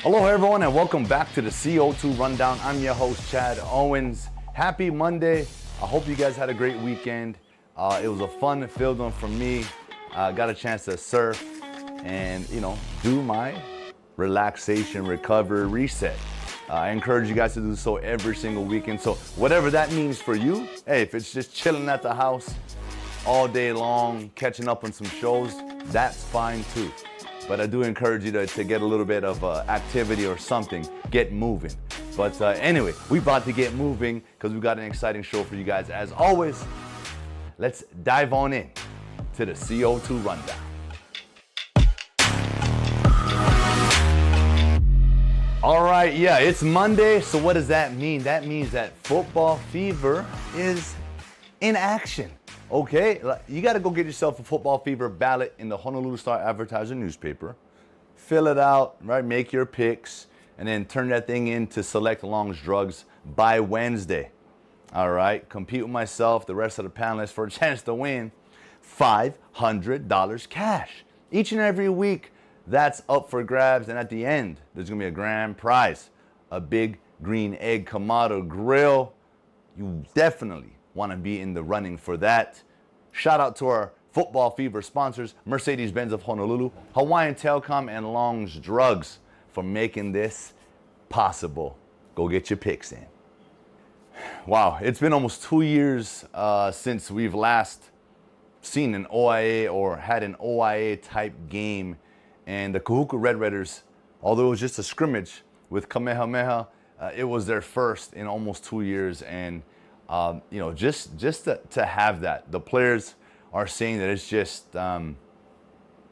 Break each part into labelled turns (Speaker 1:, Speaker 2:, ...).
Speaker 1: Hello everyone and welcome back to the CO2 Rundown. I'm your host Chad Owens. Happy Monday. I hope you guys had a great weekend. It was a fun-filled one for me. Got a chance to surf and, do my relaxation, recovery, reset. I encourage you guys to do so every single weekend. So whatever that means for you, hey, if it's just chilling at the house all day long, catching up on some shows, that's fine too. But I do encourage you to get a little bit of activity or something, get moving. But anyway, we about to get moving because we got an exciting show for you guys. As always, let's dive on in to the CO2 Rundown. All right, yeah, it's Monday, so what does that mean? That means that football fever is in action. Okay, you got to go get yourself a football fever ballot in the Honolulu Star-Advertiser newspaper. Fill it out, right? Make your picks, and then turn that thing in to Select Long's Drugs by Wednesday. All right, compete with myself, the rest of the panelists for a chance to win $500 cash. Each and every week, that's up for grabs, and at the end, there's gonna be a grand prize, a big green egg Kamado grill. You definitely want to be in the running for that. Shout out to our football fever sponsors, Mercedes-Benz of Honolulu, Hawaiian Telecom, and Long's Drugs for making this possible. Go get your picks in. Wow, it's been almost 2 years since we've last seen an OIA or had an OIA type game. And the Kahuku Red Raiders, although it was just a scrimmage with Kamehameha, it was their first in almost 2 years. And just to have that, the players are saying that it's just that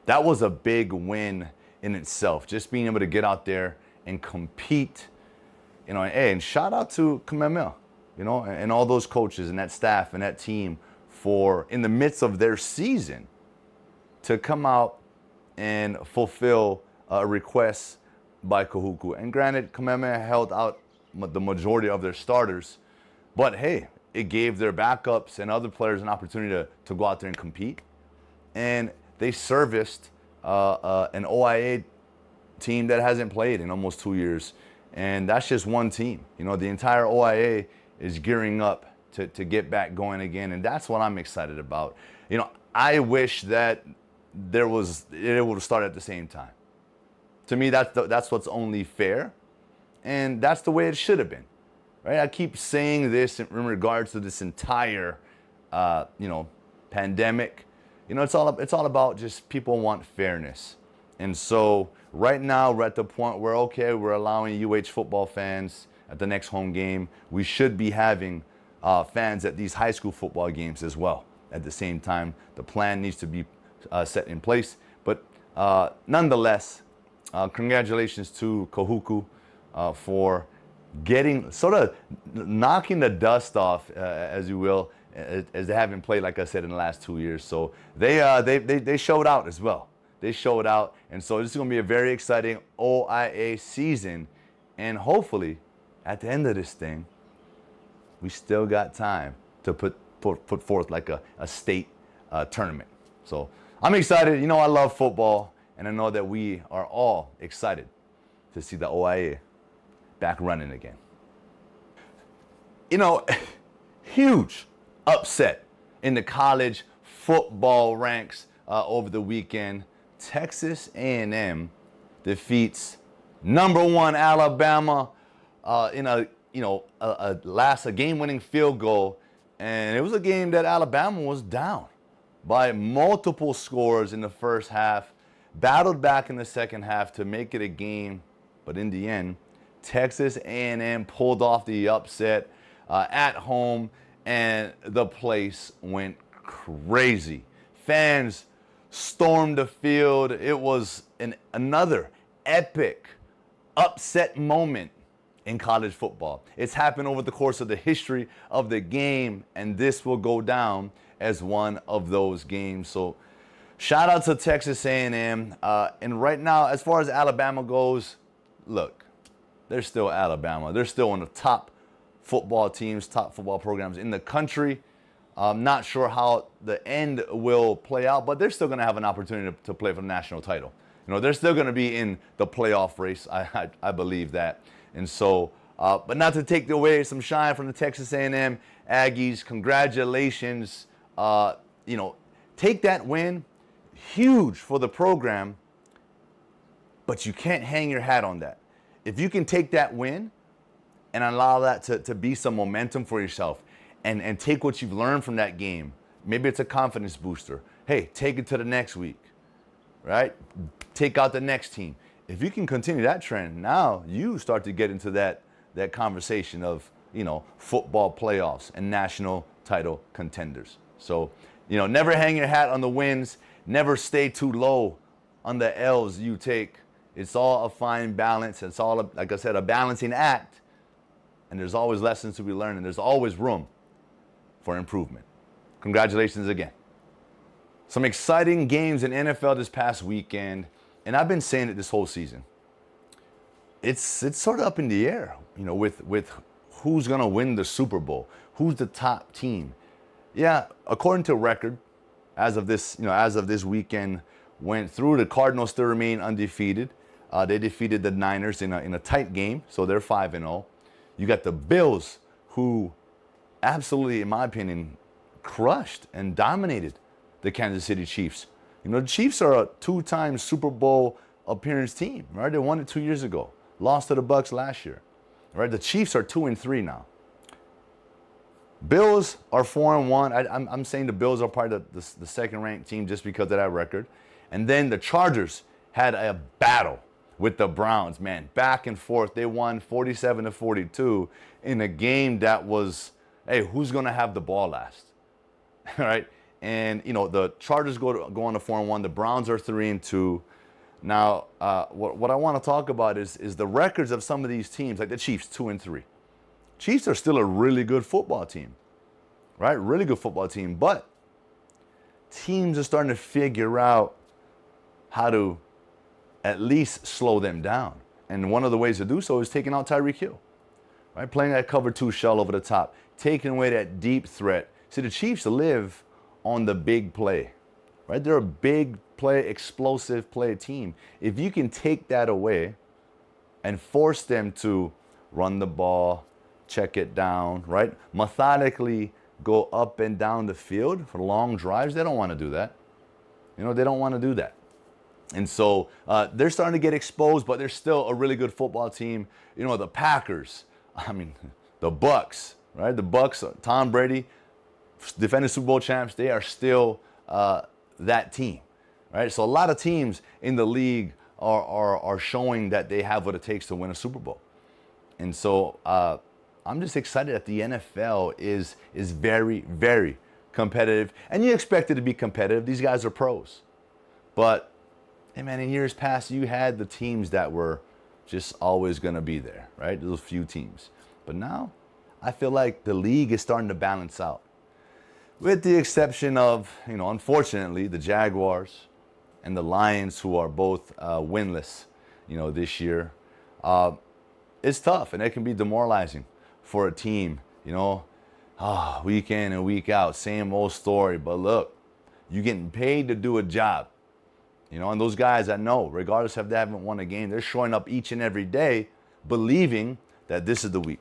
Speaker 1: was a big win in itself. Just being able to get out there and compete, and shout out to Kamehameha, and all those coaches and that staff and that team for in the midst of their season to come out and fulfill a request by Kahuku. And granted, Kamehameha held out the majority of their starters. But hey, it gave their backups and other players an opportunity to go out there and compete. And they serviced an OIA team that hasn't played in almost 2 years. And that's just one team. The entire OIA is gearing up to get back going again. And that's what I'm excited about. I wish that it would start at the same time. To me, that's what's only fair. And that's the way it should have been. Right? I keep saying this in regards to this entire, pandemic. It's all about just people want fairness. And so right now we're at the point where, okay, we're allowing UH football fans at the next home game. We should be having fans at these high school football games as well. At the same time, the plan needs to be set in place. But nonetheless, congratulations to Kahuku for getting, sort of knocking the dust off, as you will, as they haven't played, like I said, in the last 2 years. So they showed out as well. They showed out, and so this is going to be a very exciting OIA season. And hopefully, at the end of this thing, we still got time to put forth like a state tournament. So I'm excited. I love football, and I know that we are all excited to see the OIA back running again. Huge upset in the college football ranks over the weekend. Texas A&M defeats #1 Alabama in a game-winning field goal, and it was a game that Alabama was down by multiple scores in the first half, battled back in the second half to make it a game, but in the end, Texas A&M pulled off the upset at home, and the place went crazy. Fans stormed the field. It was another epic upset moment in college football. It's happened over the course of the history of the game, and this will go down as one of those games. So shout out to Texas A&M. And right now, as far as Alabama goes, look, they're still Alabama. They're still one of the top football teams, top football programs in the country. I'm not sure how the end will play out, but they're still going to have an opportunity to play for the national title. they're still going to be in the playoff race. I believe that. And so, but not to take away some shine from the Texas A&M Aggies. Congratulations. Take that win. Huge for the program. But you can't hang your hat on that. If you can take that win and allow that to be some momentum for yourself and take what you've learned from that game, maybe it's a confidence booster. Hey, take it to the next week, right? Take out the next team. If you can continue that trend, now you start to get into that conversation of, football playoffs and national title contenders. So, never hang your hat on the wins. Never stay too low on the L's you take. It's all a fine balance. It's all, like I said, a balancing act. And there's always lessons to be learned, and there's always room for improvement. Congratulations again. Some exciting games in NFL this past weekend, and I've been saying it this whole season. It's sort of up in the air, with who's going to win the Super Bowl, who's the top team. Yeah, according to record, as of this weekend went through, the Cardinals still remain undefeated. They defeated the Niners in a tight game, so they're 5-0. You got the Bills, who absolutely, in my opinion, crushed and dominated the Kansas City Chiefs. The Chiefs are a 2-time Super Bowl appearance team, right? They won it 2 years ago, lost to the Bucs last year, right? The Chiefs are 2-3 now. Bills are 4-1. I'm saying the Bills are part of the second-ranked team just because of that record. And then the Chargers had a battle with the Browns, man, back and forth. They won 47-42 in a game that was, hey, who's going to have the ball last? All right? And, the Chargers go on to 4-1. The Browns are 3-2. Now, what I want to talk about is the records of some of these teams, like the Chiefs, 2-3. Chiefs are still a really good football team, right? Really good football team. But teams are starting to figure out how to at least slow them down. And one of the ways to do so is taking out Tyreek Hill, right? Playing that cover 2 shell over the top, taking away that deep threat. See, the Chiefs live on the big play, right? They're a big play, explosive play team. If you can take that away and force them to run the ball, check it down, right? Methodically go up and down the field for long drives, they don't want to do that. They don't want to do that. And so they're starting to get exposed, but they're still a really good football team. The Packers, the Bucs, right? The Bucs, Tom Brady, defending Super Bowl champs, they are still that team, right? So a lot of teams in the league are showing that they have what it takes to win a Super Bowl. And so I'm just excited that the NFL is very, very competitive. And you expect it to be competitive. These guys are pros. But, hey man, in years past, you had the teams that were just always going to be there, right? Those few teams. But now, I feel like the league is starting to balance out. With the exception of, unfortunately, the Jaguars and the Lions, who are both winless, this year. It's tough, and it can be demoralizing for a team, week in and week out, same old story. But look, you're getting paid to do a job. And those guys I know, regardless if they haven't won a game, they're showing up each and every day believing that this is the week.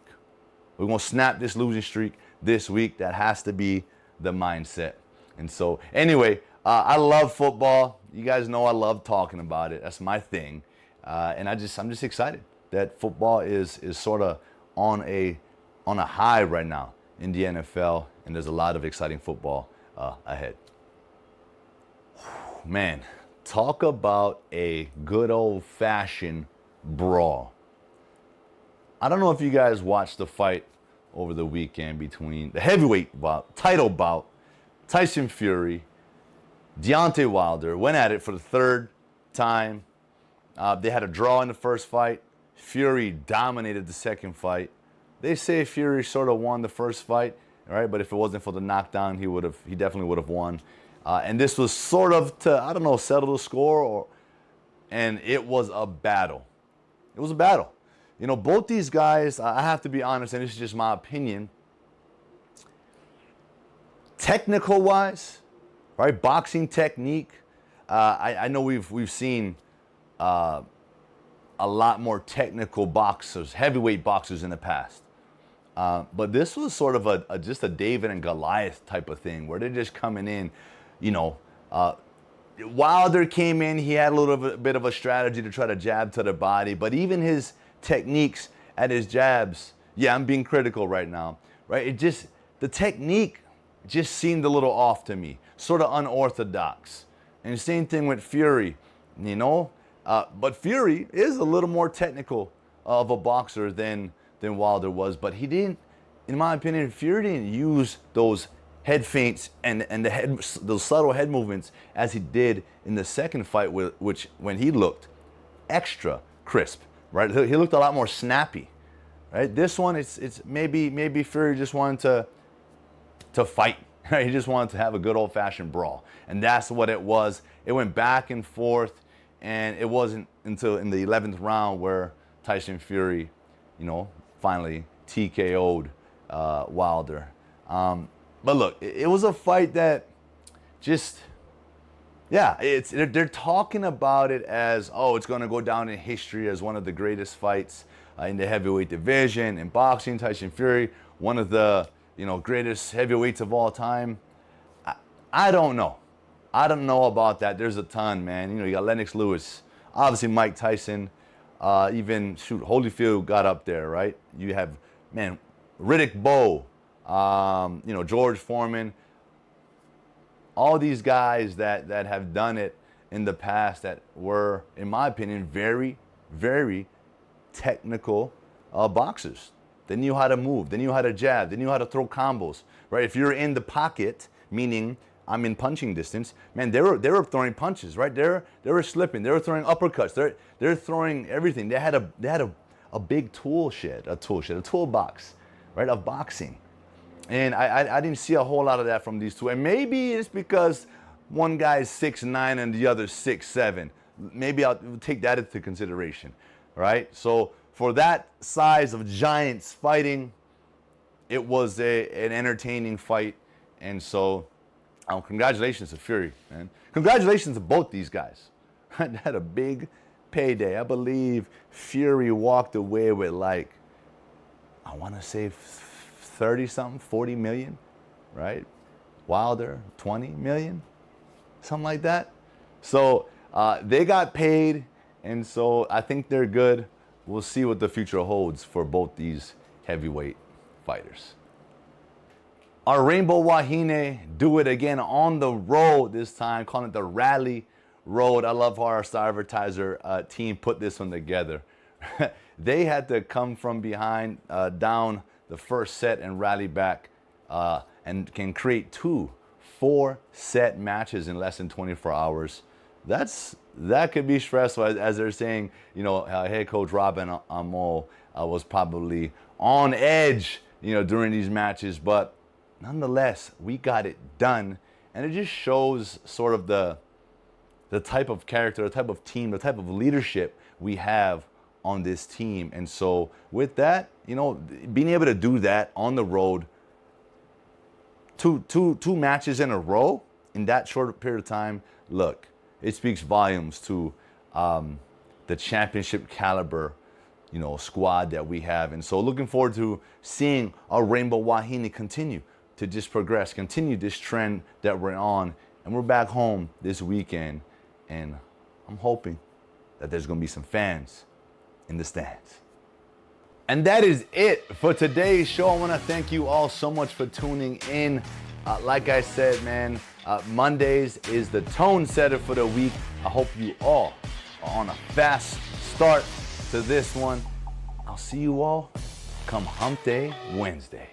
Speaker 1: We're going to snap this losing streak this week. That has to be the mindset. And so, anyway, I love football. You guys know I love talking about it. That's my thing. And I'm just excited that football is sort of on a high right now in the NFL, and there's a lot of exciting football ahead. Man, talk about a good old-fashioned brawl. I don't know if you guys watched the fight over the weekend between the heavyweight title bout, Tyson Fury, Deontay Wilder. Went at it for the third time. They had a draw in the first fight. Fury dominated the second fight. They say Fury sort of won the first fight, right? But if it wasn't for the knockdown, he definitely would have won. And this was sort of to, settle the score, and it was a battle. It was a battle. Both these guys, I have to be honest, and this is just my opinion, technical-wise, right, boxing technique, I know we've seen a lot more technical boxers, heavyweight boxers in the past. But this was sort of just a David and Goliath type of thing where they're just coming in, you know. Wilder came in, he had a little bit of a strategy to try to jab to the body, but even his techniques at his jabs, yeah, I'm being critical right now, right? The technique just seemed a little off to me, sort of unorthodox. And same thing with Fury, you know. But Fury is a little more technical of a boxer than Wilder was, but he didn't, in my opinion, Fury didn't use those head feints and those subtle head movements as he did in the second fight, which when he looked extra crisp, right? He looked a lot more snappy, right? This one, it's maybe Fury just wanted to fight, right? He just wanted to have a good old-fashioned brawl, and that's what it was. It went back and forth. And it wasn't until in the 11th round where Tyson Fury, you know, finally TKO'd Wilder. But look, it was a fight that just, yeah, they're talking about it as, oh, it's going to go down in history as one of the greatest fights in the heavyweight division. In boxing, Tyson Fury, one of the, you know, greatest heavyweights of all time. I don't know. I don't know about that. There's a ton, man. You know, you got Lennox Lewis, obviously Mike Tyson, even, shoot, Holyfield got up there, right? You have, man, Riddick Bowe, you know, George Foreman. All these guys that have done it in the past that were, in my opinion, very, very technical boxers. They knew how to move. They knew how to jab. They knew how to throw combos, right? If you're in the pocket, meaning I'm in punching distance, man, they were throwing punches, right? They were slipping. They were throwing uppercuts. They're throwing everything. They had a big toolbox, right, of boxing. And I didn't see a whole lot of that from these two. And maybe it's because one guy is 6'9" and the other 6'7". Maybe I'll take that into consideration, right? So for that size of giants fighting, it was an entertaining fight. And so congratulations to Fury, man. Congratulations to both these guys. They had a big payday. I believe Fury walked away with, like, I want to say 30-something, 40 million, right? Wilder, 20 million, something like that. So they got paid, and so I think they're good. We'll see what the future holds for both these heavyweight fighters. Our Rainbow Wahine do it again on the road this time, calling it the Rally Road. I love how our Star-Advertiser team put this one together. They had to come from behind, down the first set and rally back, and can create 2 4-set matches in less than 24 hours. That could be stressful, as they're saying. You know, head coach Robin Amo was probably on edge, you know, during these matches, but nonetheless, we got it done, and it just shows sort of the type of character, the type of team, the type of leadership we have on this team. And so with that, you know, being able to do that on the road, two matches in a row in that short period of time, look, it speaks volumes to the championship caliber, you know, squad that we have. And so looking forward to seeing our Rainbow Wahine continue to just progress, continue this trend that we're on. And we're back home this weekend, and I'm hoping that there's going to be some fans in the stands. And that is it for today's show. I want to thank you all so much for tuning in. Like I said, man, Mondays is the tone setter for the week. I hope you all are on a fast start to this one. I'll see you all come Hump Day Wednesday.